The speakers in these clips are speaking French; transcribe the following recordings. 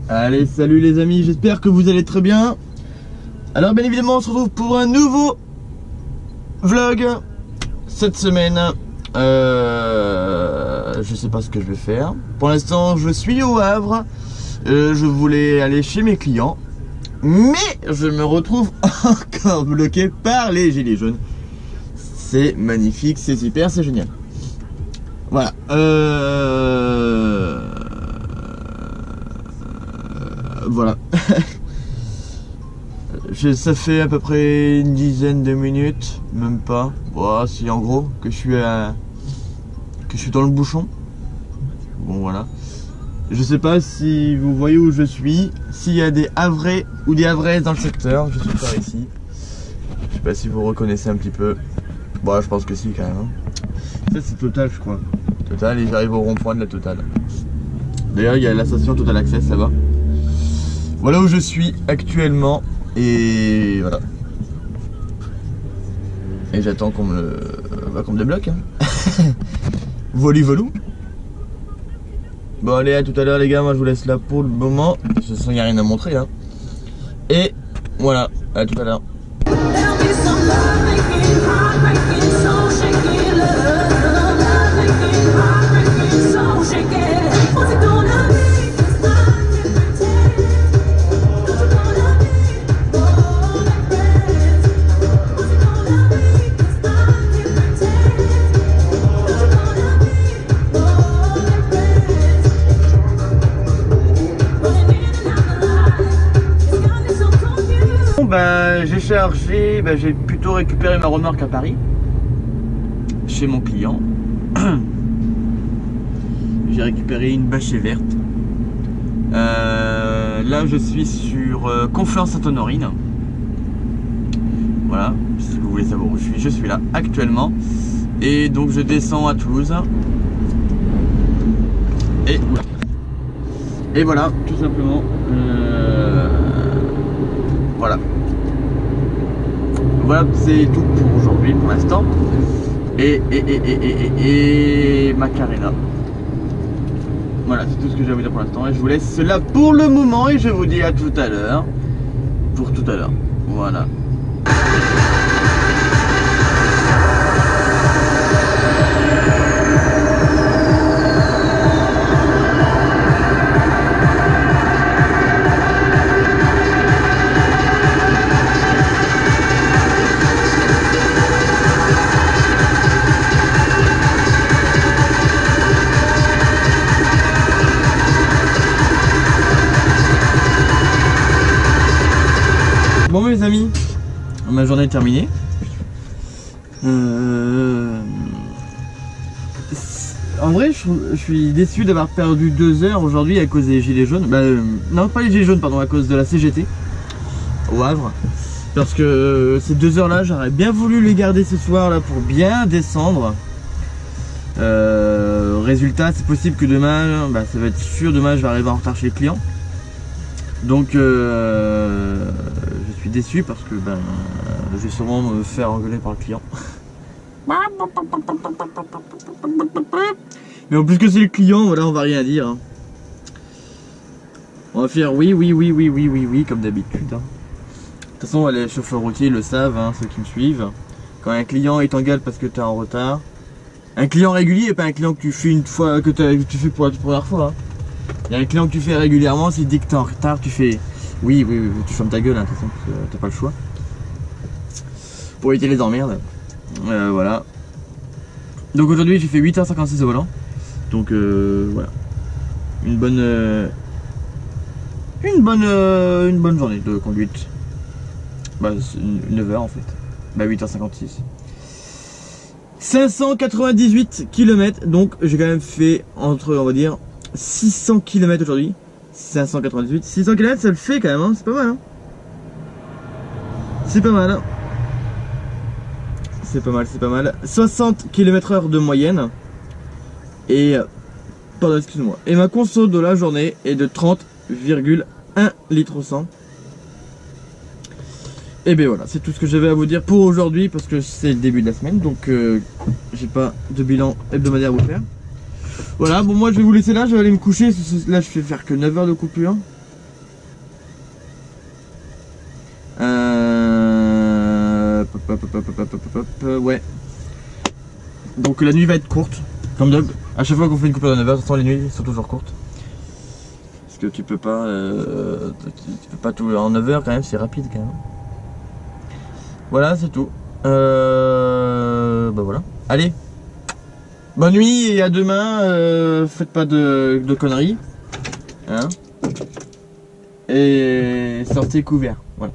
Allez, salut les amis, j'espère que vous allez très bien. Alors bien évidemment on se retrouve pour un nouveau vlog cette semaine. Je sais pas ce que je vais faire. Pour l'instant je suis au Havre. Je voulais aller chez mes clients, mais je me retrouve encore bloqué par les gilets jaunes. C'est magnifique, c'est super, c'est génial. Voilà. Voilà. Ça fait à peu près une dizaine de minutes, même pas. Voilà, si en gros que je suis dans le bouchon. Bon voilà. Je sais pas si vous voyez où je suis, s'il y a des Havrais ou des Havraises dans le secteur. Je suis par ici. Je sais pas si vous reconnaissez un petit peu. Bon, je pense que si quand même. Ça c'est Total, je crois. Total, et j'arrive au rond-point de la Total. D'ailleurs, il y a la station Total Access là-bas. Voilà où je suis actuellement. Et voilà. Et j'attends qu'on me débloque. Hein. Volou. Bon allez, à tout à l'heure les gars, moi je vous laisse là pour le moment. De toute façon il n'y a rien à montrer. Hein. Et voilà, à tout à l'heure. J'ai chargé, j'ai plutôt récupéré ma remorque à Paris, chez mon client. J'ai récupéré une bâchée verte. Là je suis sur Conflans-Sainte-Honorine. Voilà, si vous voulez savoir où je suis là actuellement. Et donc je descends à Toulouse. Et voilà, tout simplement. Voilà. Voilà, c'est tout pour aujourd'hui, pour l'instant. Et Macarena. Voilà, c'est tout ce que j'ai à vous dire pour l'instant. Et je vous laisse là pour le moment. Et je vous dis à tout à l'heure. Pour tout à l'heure. Voilà. Bon mes amis, ma journée est terminée. En vrai je suis déçu d'avoir perdu 2 heures aujourd'hui à cause des gilets jaunes. Non pas les gilets jaunes, pardon, à cause de la CGT au Havre. Parce que ces 2 heures là j'aurais bien voulu les garder ce soir là pour bien descendre. Résultat, c'est possible que demain, ça va être sûr, demain je vais arriver en retard chez les clients. Donc je suis déçu parce que je vais sûrement me faire engueuler par le client. Mais en plus que c'est le client, voilà, on va rien dire. Hein. On va faire oui comme d'habitude. Hein. De toute façon les chauffeurs routiers le savent, hein, ceux qui me suivent. Quand un client il t'engueule parce que tu es en retard, un client régulier et pas un client que tu fais une fois, que tu fais pour la première fois. Hein. Il y a un client que tu fais régulièrement, s'il dit que t'es en retard, tu fais oui, tu fermes ta gueule, hein, de toute façon, t'as pas le choix. Pour éviter les emmerdes. Voilà. Donc aujourd'hui j'ai fait 8h56 au volant. Donc voilà. Une bonne journée de conduite. 9h en fait. 8h56. 598 km, donc j'ai quand même fait entre, on va dire, 600 km aujourd'hui. 598, 600 km ça le fait quand même, hein, c'est pas mal. Hein. C'est pas mal. Hein. C'est pas mal. 60 km/h de moyenne. Et, pardon, excuse-moi. Et ma conso de la journée est de 30,1 litres au 100. Et bien voilà, c'est tout ce que j'avais à vous dire pour aujourd'hui parce que c'est le début de la semaine, donc j'ai pas de bilan hebdomadaire à vous faire. Voilà, bon moi je vais vous laisser là, je vais aller me coucher, là je vais faire que 9 heures de coupure. Ouais. Donc la nuit va être courte, comme d'hab. À chaque fois qu'on fait une coupure de 9h, de toute façon les nuits sont toujours courtes. Parce que tu peux pas tout en 9h quand même, c'est rapide quand même. Voilà, c'est tout. Bah voilà. Allez. Bonne nuit et à demain. Faites pas de conneries. Hein. Et sortez couverts. Voilà.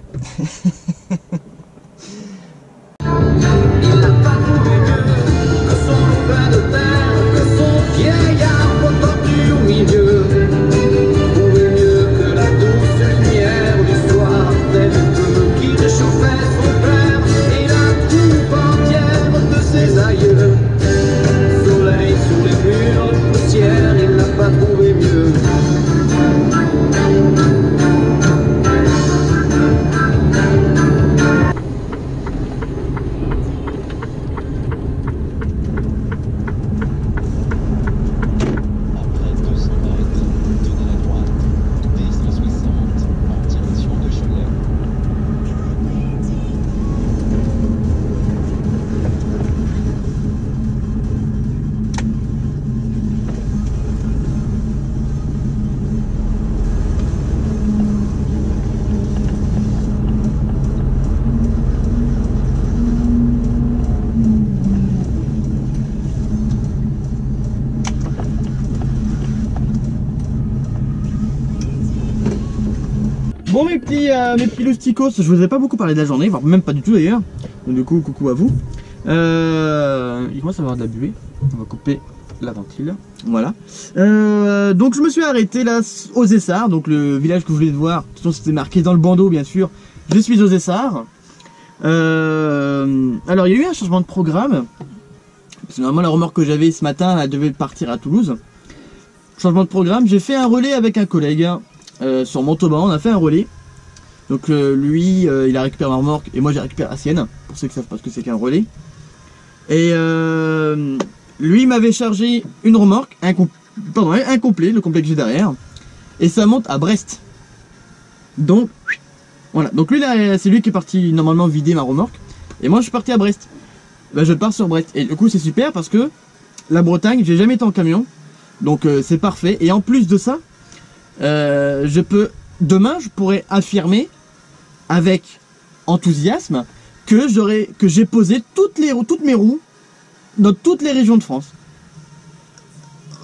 Bon mes petits lousticos, je vous ai pas beaucoup parlé de la journée, voire même pas du tout d'ailleurs. Donc du coup, coucou à vous. Il commence à avoir de la buée. On va couper la ventile. Voilà. Donc je me suis arrêté là aux Essarts, donc le village que vous voulez voir. De toute façon c'était marqué dans le bandeau bien sûr. Je suis aux Essarts. Alors il y a eu un changement de programme. Parce que normalement la remorque que j'avais ce matin, elle devait partir à Toulouse. Changement de programme, j'ai fait un relais avec un collègue. Sur Montauban, on a fait un relais. Donc lui, il a récupéré ma remorque et moi j'ai récupéré la sienne. Pour ceux qui savent pas ce que c'est qu'un relais. Et lui m'avait chargé une remorque, un complet, le complet que j'ai derrière. Et ça monte à Brest. Donc voilà. Donc lui là, c'est lui qui est parti normalement vider ma remorque. Et moi je suis parti à Brest. Ben, je pars sur Brest. Et du coup c'est super parce que la Bretagne, j'ai jamais été en camion. Donc c'est parfait. Et en plus de ça, demain je pourrais affirmer avec enthousiasme que j'ai posé toutes mes roues dans toutes les régions de France.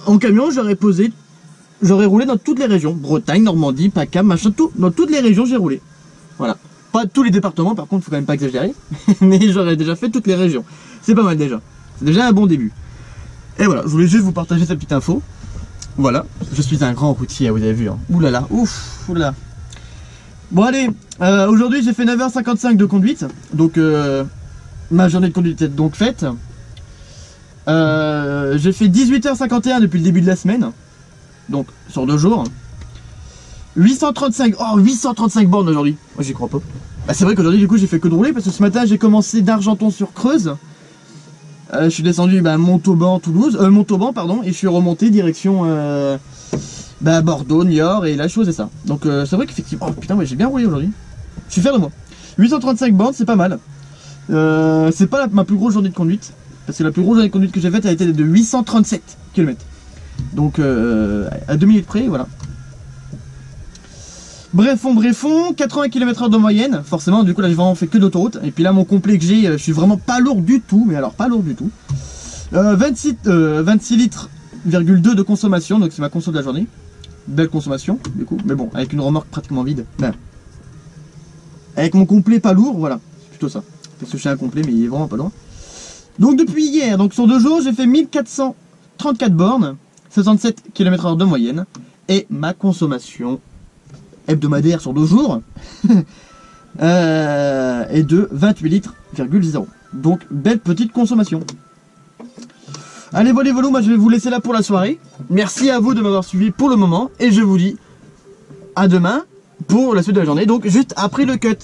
En camion j'aurais roulé dans toutes les régions, Bretagne, Normandie, PACA, machin, tout, dans toutes les régions j'ai roulé. Voilà. Pas tous les départements par contre, faut quand même pas exagérer, mais j'aurais déjà fait toutes les régions. C'est pas mal déjà. C'est déjà un bon début. Et voilà, je voulais juste vous partager cette petite info. Voilà, je suis un grand routier, vous avez vu. Hein. Ouh là là, ouf, ouh là là. Bon allez, aujourd'hui j'ai fait 9h55 de conduite. Donc ma journée de conduite est donc faite. J'ai fait 18h51 depuis le début de la semaine. Donc sur 2 jours. 835 bornes aujourd'hui. Moi j'y crois pas. Bah, c'est vrai qu'aujourd'hui du coup j'ai fait que de rouler parce que ce matin j'ai commencé d'Argenton-sur-Creuse. Je suis descendu Montauban, pardon, et je suis remonté direction Bordeaux, Niort, et là je faisais ça. Donc c'est vrai qu'effectivement, oh putain, ouais, j'ai bien roulé aujourd'hui. Je suis fier de moi. 835 bornes, c'est pas mal. C'est pas ma plus grosse journée de conduite, parce que la plus grosse journée de conduite que j'ai faite a été de 837 km. Donc à 2 minutes près, voilà. Brefons, 80 km/h de moyenne, forcément, du coup là j'ai vraiment fait que d'autoroute. Et puis là mon complet que j'ai, je suis vraiment pas lourd du tout, mais alors pas lourd du tout. 26 litres, de consommation, donc c'est ma conso de la journée. Belle consommation, du coup, mais bon, avec une remorque pratiquement vide. Ben, avec mon complet pas lourd, voilà, c'est plutôt ça. Parce que je suis un complet, mais il est vraiment pas loin. Donc depuis hier, donc sur 2 jours, j'ai fait 1434 bornes, 67 km/h de moyenne. Et ma consommation hebdomadaire sur 2 jours est de 28 litres, donc belle petite consommation. Allez voilà, moi je vais vous laisser là pour la soirée. Merci à vous de m'avoir suivi pour le moment et je vous dis à demain pour la suite de la journée, donc juste après le cut.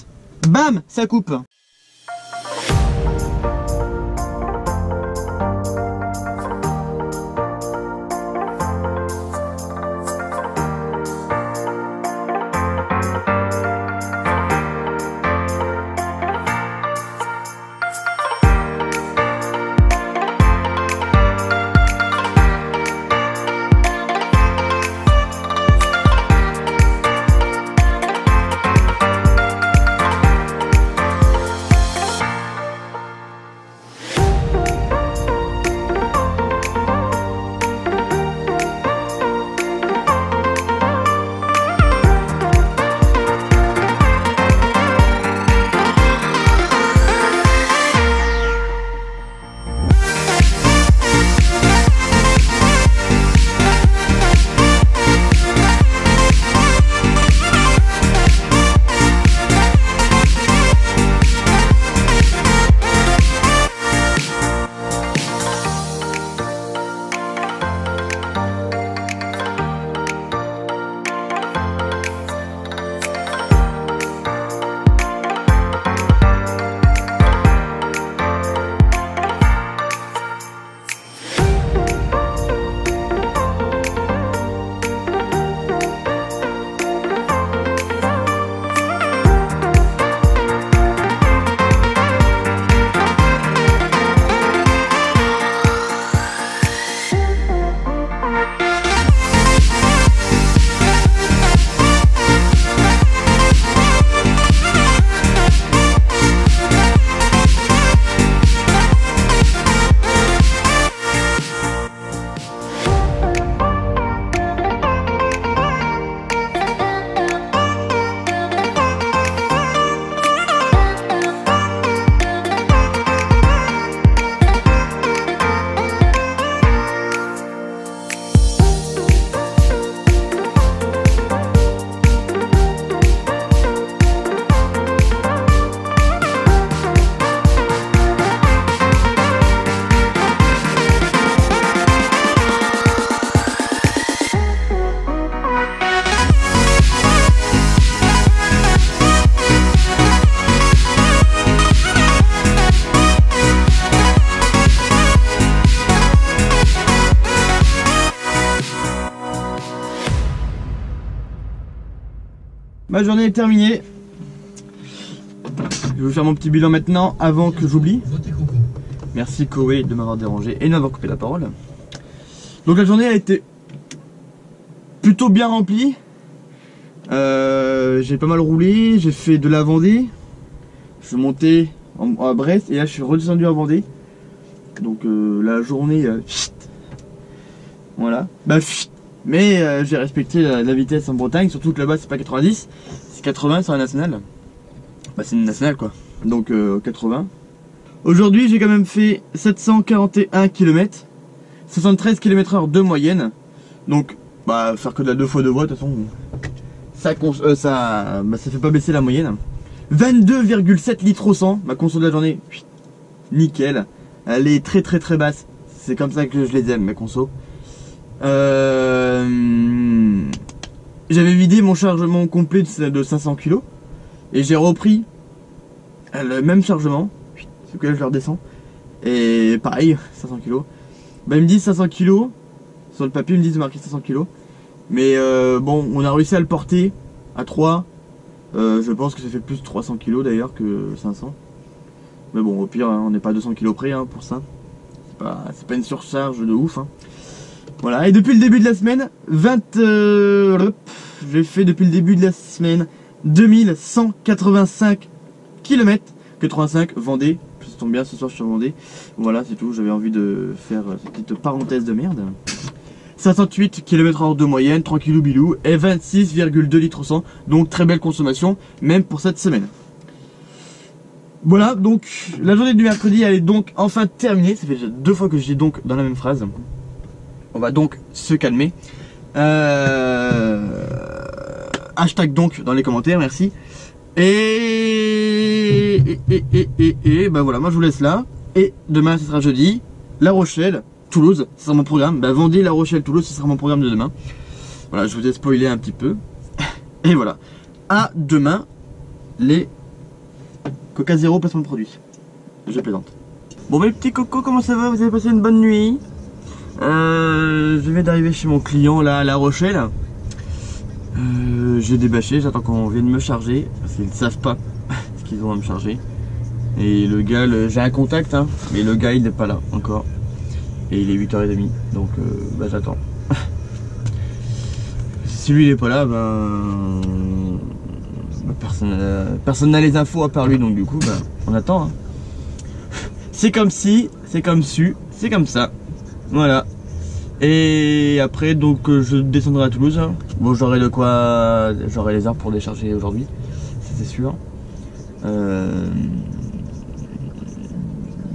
Bam, ça coupe. Ma journée est terminée. Je vais vous faire mon petit bilan maintenant avant que j'oublie. Merci Koé de m'avoir dérangé et de m'avoir coupé la parole. Donc la journée a été plutôt bien remplie. J'ai pas mal roulé, j'ai fait de la Vendée. Je suis monté à Brest et là je suis redescendu à Vendée. Donc la journée, voilà. Bah, mais j'ai respecté la vitesse en Bretagne, surtout que là-bas c'est pas 90, c'est 80 sur la nationale. Bah c'est une nationale quoi. Donc 80. Aujourd'hui j'ai quand même fait 741 km, 73 km/h de moyenne. Donc bah faire que de la 2 fois 2 voies de toute façon, ça fait pas baisser la moyenne. 22,7 litres au 100, ma conso de la journée, nickel. Elle est très basse, c'est comme ça que je les aime mes consos. J'avais vidé mon chargement complet de 500 kg et j'ai repris le même chargement, c'est que là je le redescends, et pareil 500 kg. Bah ils me disent 500 kg, sur le papier ils me disent de marquer 500 kg, mais bon on a réussi à le porter à 3, je pense que ça fait plus de 300 kg d'ailleurs que 500, mais bon au pire hein, on n'est pas à 200 kg près hein, pour ça, c'est pas une surcharge de ouf hein. Voilà, et depuis le début de la semaine, j'ai fait depuis le début de la semaine 2185 km, 85 Vendée, ça tombe bien, ce soir je suis en Vendée. Voilà, c'est tout, j'avais envie de faire cette petite parenthèse de merde. 508 km/h de moyenne, tranquillou bilou, et 26,2 litres au 100, donc très belle consommation, même pour cette semaine. Voilà, donc la journée du mercredi elle est donc enfin terminée, ça fait déjà 2 fois que je dis donc dans la même phrase. On va donc se calmer. Hashtag donc dans les commentaires, merci. Et bah voilà, moi je vous laisse là. Et demain ce sera jeudi. La Rochelle, Toulouse, ce sera mon programme. Bah Vendée, La Rochelle, Toulouse, ce sera mon programme de demain. Voilà, je vous ai spoilé un petit peu. Et voilà. À demain, les Coca Zéro placement de produit. Je plaisante. Bon mes petits cocos, comment ça va? Vous avez passé une bonne nuit? Je viens d'arriver chez mon client là à La Rochelle. J'ai débâché, j'attends qu'on vienne me charger parce qu'ils ne savent pas ce qu'ils ont à me charger. Et le gars, j'ai un contact hein, mais le gars il n'est pas là encore. Et il est 8h30 donc bah, j'attends. Si lui il est pas là, personne n'a les infos à part lui, donc du coup on attend hein. C'est comme si, c'est comme su, c'est comme ça. Voilà. Et après donc je descendrai à Toulouse. Bon j'aurai de quoi, j'aurai les heures pour décharger aujourd'hui, c'est sûr.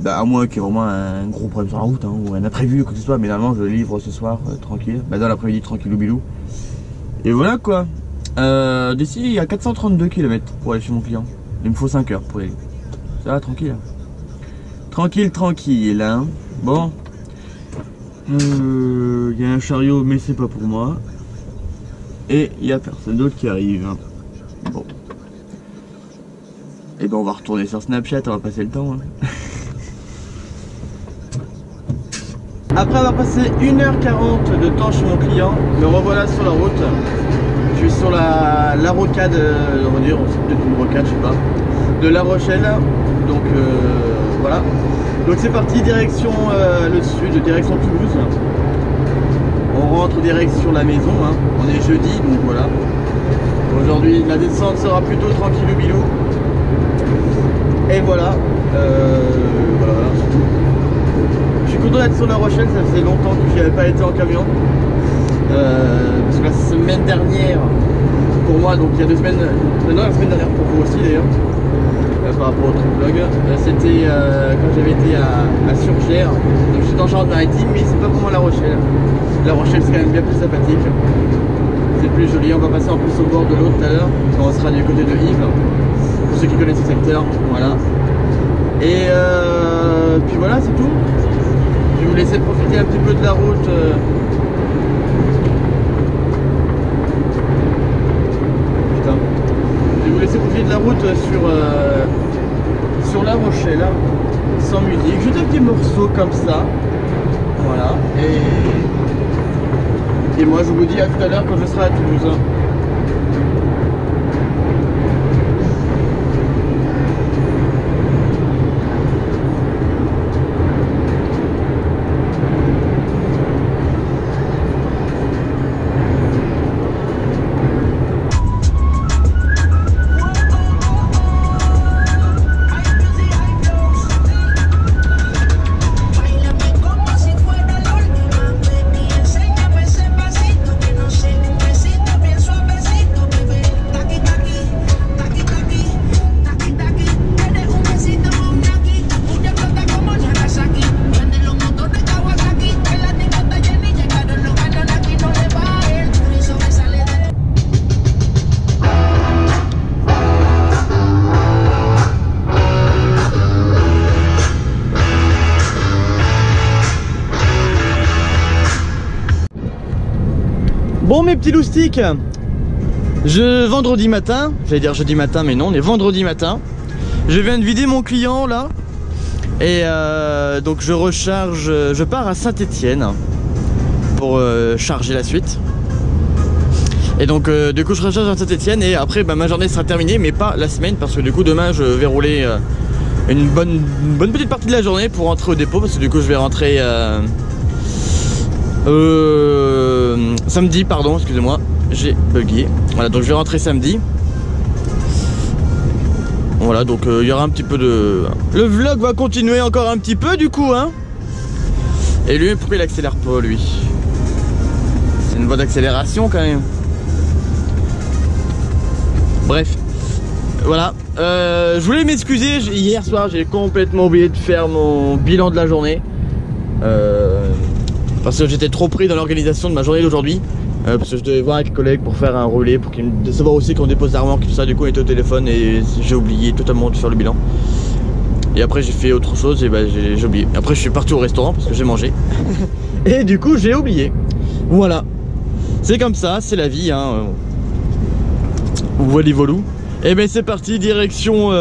Bah à moins qu'il y ait vraiment un gros problème sur la route hein, ou un imprévu ou quoi que ce soit, mais normalement je livre ce soir tranquille. Bah dans l'après-midi tranquille ou bilou. Et voilà quoi. D'ici il y a 432 km pour aller chez mon client. Il me faut 5 heures pour y aller. Ça va tranquille. Tranquille hein. Bon. Il y a un chariot mais c'est pas pour moi. Et il y a personne d'autre qui arrive. Bon. Et ben on va retourner sur Snapchat, on va passer le temps. Hein. Après avoir passé 1h40 de temps chez mon client, me revoilà sur la route. Je suis sur la rocade, on va dire, c'est peut-être une rocade, je sais pas, de La Rochelle. Donc voilà. Donc c'est parti, direction le sud, direction Toulouse. On rentre direction la maison, hein. On est jeudi, donc voilà. Aujourd'hui la descente sera plutôt tranquille ou bilou. Et voilà, voilà, c'est tout. Je suis content d'être sur La Rochelle, ça faisait longtemps que j'y avais pas été en camion. Parce que la semaine dernière, pour moi, donc il y a 2 semaines, non la semaine dernière pour vous aussi d'ailleurs, par rapport au truc vlog, c'était quand j'avais été à Surgères, donc j'étais en Charente-Maritime, mais c'est pas pour moi La Rochelle. La Rochelle c'est quand même bien plus sympathique, c'est plus joli, on va passer en plus au bord de l'eau tout à l'heure, quand on sera du côté de Yves, pour ceux qui connaissent ce secteur, voilà. Et puis voilà, c'est tout. Je vais vous laisser profiter un petit peu de la route. Putain. Je vais vous laisser profiter de la route sur La Rochelle, sans musique. Juste un petit morceau comme ça. Voilà. Et moi je vous dis à tout à l'heure quand je serai à Toulouse. Bon mes petits loustiques, vendredi matin, j'allais dire jeudi matin mais non, on est vendredi matin. Je viens de vider mon client là. Et donc je recharge, je pars à Saint-Étienne pour charger la suite. Et donc du coup je recharge à Saint-Étienne et après bah, ma journée sera terminée mais pas la semaine parce que du coup demain je vais rouler une bonne petite partie de la journée pour rentrer au dépôt parce que du coup je vais rentrer samedi, pardon, excusez-moi, j'ai bugué. Voilà, donc je vais rentrer samedi. Voilà, donc il y aura un petit peu de... Le vlog va continuer encore un petit peu du coup, hein. Et lui, pourquoi il accélère pas, lui? C'est une voie d'accélération quand même. Bref, voilà. Je voulais m'excuser, hier soir j'ai complètement oublié de faire mon bilan de la journée. Parce que j'étais trop pris dans l'organisation de ma journée d'aujourd'hui. Parce que je devais voir avec les collègues pour faire un relais, pour qu'ils me savoir aussi qu'on dépose la remorque, tout ça. Du coup on était au téléphone et j'ai oublié totalement de faire le bilan. Et après j'ai fait autre chose et bah, j'ai oublié. Après je suis parti au restaurant parce que j'ai mangé. Et du coup j'ai oublié. Voilà. C'est comme ça, c'est la vie hein. Voilà volou. Et ben c'est parti, direction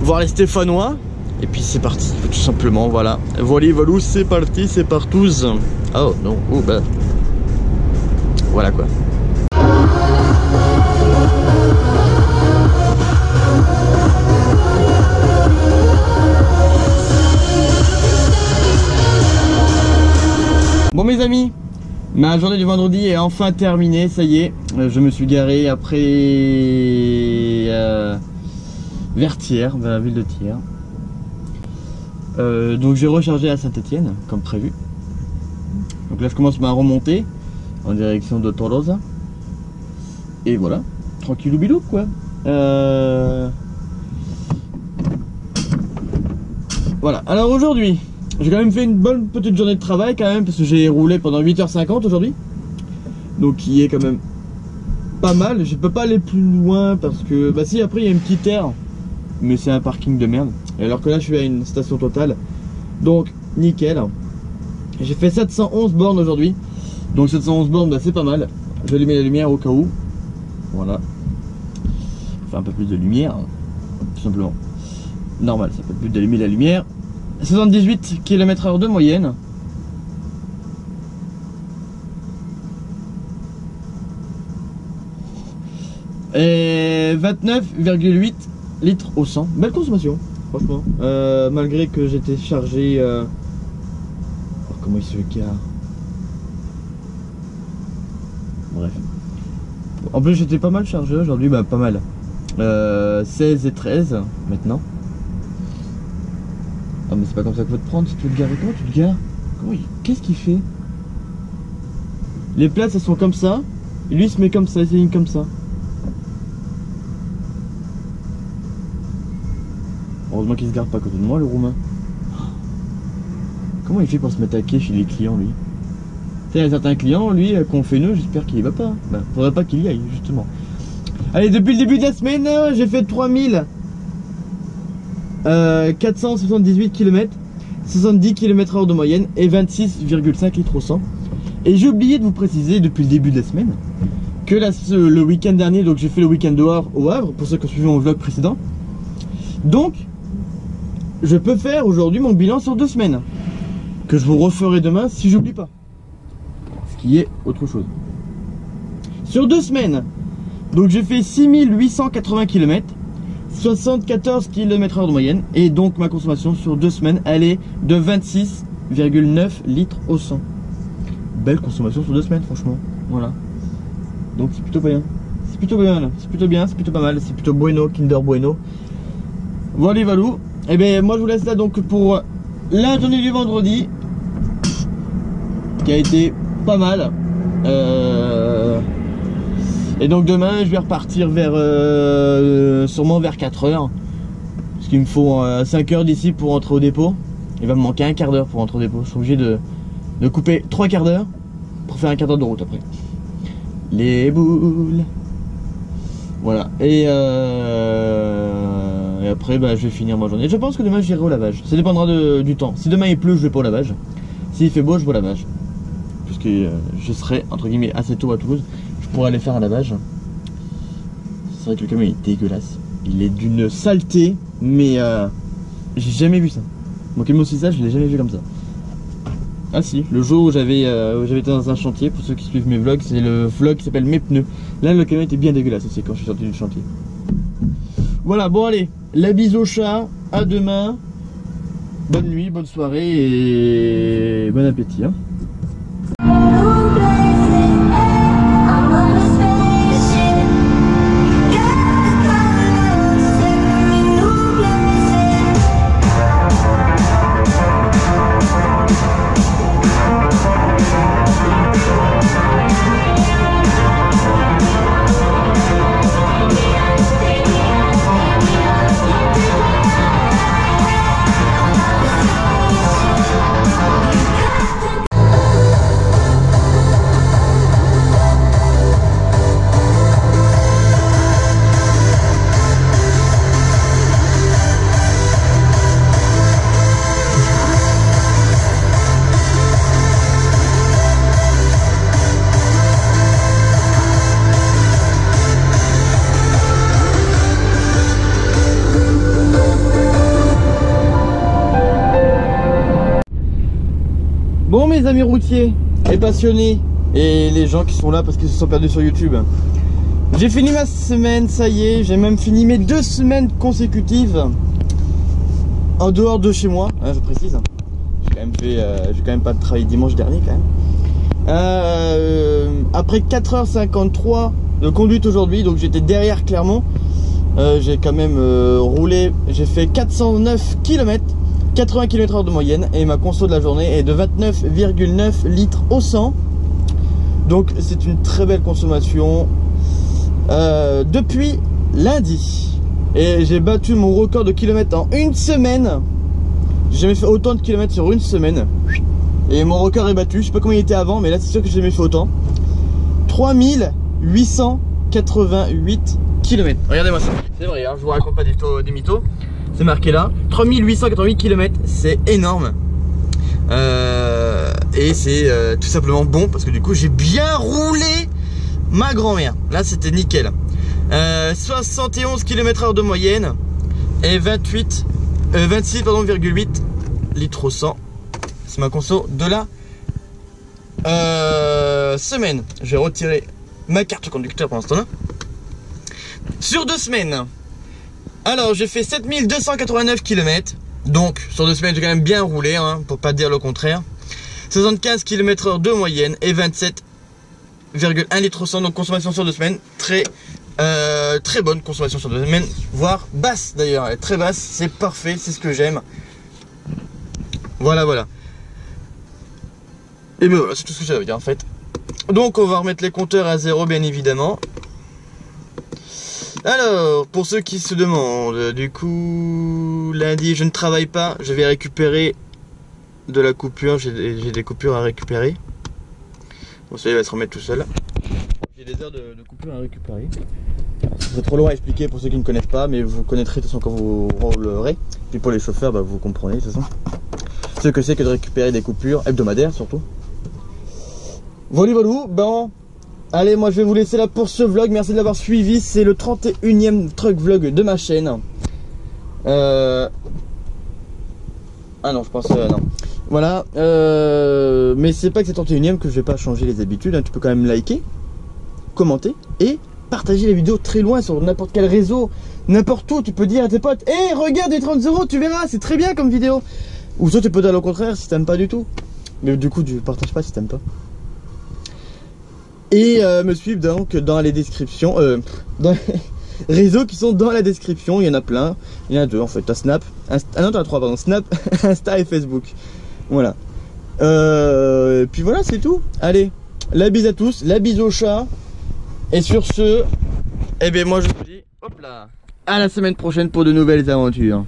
voir les Stéphanois. Et puis c'est parti, tout simplement, voilà. Voilà volou, c'est parti, c'est partouze. Oh non, oh bah. Voilà quoi. Bon mes amis, ma journée du vendredi est enfin terminée, ça y est. Je me suis garé après vers Thiers, vers la ville de Thiers. Donc j'ai rechargé à Saint-Étienne comme prévu. Donc là je commence ma remontée en direction de Tolosa. Et voilà, tranquillou bilou quoi. Voilà, alors aujourd'hui j'ai quand même fait une bonne petite journée de travail quand même. Parce que j'ai roulé pendant 8h50 aujourd'hui. Donc qui est quand même pas mal. Je peux pas aller plus loin parce que bah si après il y a une petite aire. Mais c'est un parking de merde. Et alors que là je suis à une station Total. Donc nickel. J'ai fait 711 bornes aujourd'hui. Donc 711 bornes bah, c'est pas mal. Je vais allumer la lumière au cas où. Voilà. Faire un peu plus de lumière. Tout simplement. Normal, ça peut plus d'allumer la lumière. 78 km/h de moyenne. Et 29,8 litres au 100. Belle consommation, franchement. Malgré que j'étais chargé. Oh, comment il se gare. Bref. En plus, j'étais pas mal chargé aujourd'hui. Bah, pas mal. 16 et 13 maintenant. Ah, mais c'est pas comme ça qu'il faut te prendre. Si tu veux te garer, comment tu te gares? Qu'est-ce qu'il fait? Les places elles sont comme ça. Et lui il se met comme ça, il s'aligne comme ça. Heureusement qu'il se garde pas à côté de moi le roumain. Comment il fait pour se mettre à quai chez les clients lui? Tu sais, il y a certains clients, lui, qu'on fait nous, j'espère qu'il y va pas. Bah, faudrait pas qu'il y aille, justement. Allez, depuis le début de la semaine, j'ai fait 3478 km, 70 km/h de moyenne et 26,5 litres au 100. Et j'ai oublié de vous préciser depuis le début de la semaine que le week-end dernier, donc j'ai fait le week-end dehors au Havre, pour ceux qui ont suivi mon vlog précédent. Donc, je peux faire aujourd'hui mon bilan sur 2 semaines, que je vous referai demain si j'oublie pas. Ce qui est autre chose. Sur 2 semaines, donc j'ai fait 6880 km, 74 km/h de moyenne, et donc ma consommation sur 2 semaines, elle est de 26,9 litres au 100. Belle consommation sur 2 semaines, franchement. Voilà. Donc c'est plutôt bien. C'est plutôt bien, là. C'est plutôt bien, c'est plutôt pas mal, c'est plutôt bueno, Kinder Bueno. Voilà, valou. Et bien, moi je vous laisse là donc pour la journée du vendredi, qui a été pas mal. Et donc demain je vais repartir vers sûrement vers 4h. Parce qu'il me faut 5 heures d'ici pour rentrer au dépôt. Il va me manquer un quart d'heure pour rentrer au dépôt. Je suis obligé de couper 3 quarts d'heure pour faire un quart d'heure de route après. Les boules. Voilà. Et après bah, je vais finir ma journée. Je pense que demain j'irai au lavage. Ça dépendra du temps. Si demain il pleut, je vais pas au lavage. S'il fait beau, je vais au lavage. puisque je serai entre guillemets assez tôt à Toulouse, je pourrais aller faire un lavage. C'est vrai que le camion est dégueulasse, il est d'une saleté, mais j'ai jamais vu ça. Mon camion aussi sale, je l'ai jamais vu comme ça. Ah si, le jour où j'avais été dans un chantier, pour ceux qui suivent mes vlogs, c'est le vlog qui s'appelle Mes pneus. Là le camion était bien dégueulasse aussi quand je suis sorti du chantier. Voilà, bon allez, la bise au chat, à demain, bonne nuit, bonne soirée et bon appétit hein. Bon mes amis routiers et passionnés et les gens qui sont là parce qu'ils se sont perdus sur YouTube, j'ai fini ma semaine, ça y est, j'ai même fini mes 2 semaines consécutives en dehors de chez moi, hein, je précise. J'ai quand même pas travaillé dimanche dernier quand même. Après 4h53 de conduite aujourd'hui, donc j'étais derrière Clermont, j'ai quand même roulé, j'ai fait 409 km. 80 km/h de moyenne et ma conso de la journée est de 29,9 litres au 100. Donc c'est une très belle consommation depuis lundi. Et j'ai battu mon record de kilomètres en une semaine. J'ai jamais fait autant de kilomètres sur une semaine. Et mon record est battu, je sais pas comment il était avant, mais là c'est sûr que j'ai jamais fait autant. 3888 km. Regardez-moi ça. C'est vrai, hein, je vous raconte pas des mythos. C'est marqué là, 3888 km, c'est énorme. Et c'est tout simplement bon parce que du coup j'ai bien roulé ma grand-mère. Là c'était nickel. 71 km/h de moyenne et 26,8 litres au 100. C'est ma conso de la semaine. Je vais retirer ma carte conducteur pendant ce temps-là. Sur 2 semaines. Alors j'ai fait 7289 km, donc sur 2 semaines j'ai quand même bien roulé, hein, pour pas dire le contraire. 75 km/h de moyenne et 27,1 litres au 100, donc consommation sur 2 semaines, très bonne consommation sur 2 semaines, voire basse d'ailleurs, elle est très basse, c'est parfait, c'est ce que j'aime. Voilà. Et ben voilà, c'est tout ce que j'avais à dire en fait. Donc on va remettre les compteurs à 0 bien évidemment. Alors, pour ceux qui se demandent, du coup, lundi je ne travaille pas, je vais récupérer de la coupure, j'ai des coupures à récupérer. Bon, ça il va se remettre tout seul. J'ai des heures de coupure à récupérer. C'est trop long à expliquer pour ceux qui ne connaissent pas, mais vous connaîtrez de toute façon quand vous roulerez. Puis pour les chauffeurs, bah, vous comprenez de toute façon. Ce que c'est que de récupérer des coupures hebdomadaires surtout. Voilà, bon. Allez, moi je vais vous laisser là pour ce vlog, merci de l'avoir suivi, c'est le 31e truck vlog de ma chaîne. Ah non, je pense non. Voilà, mais c'est pas que c'est 31e que je vais pas changer les habitudes, hein. Tu peux quand même liker, commenter et partager les vidéos très loin sur n'importe quel réseau, n'importe où. Tu peux dire à tes potes, hey, regarde les 30 €, tu verras, c'est très bien comme vidéo. Ou soit tu peux dire au contraire si t'aimes pas du tout. Mais du coup, tu partages pas si t'aimes pas. Et me suivre donc dans les descriptions, dans les réseaux qui sont dans la description. Il y en a plein, il y en a 2 en fait. T'as Snap, non t'en as 3 pardon, Snap, Insta et Facebook. Voilà. Puis voilà, c'est tout. Allez, la bise à tous, la bise au chat. Et sur ce, eh bien moi je vous dis, hop là, à la semaine prochaine pour de nouvelles aventures.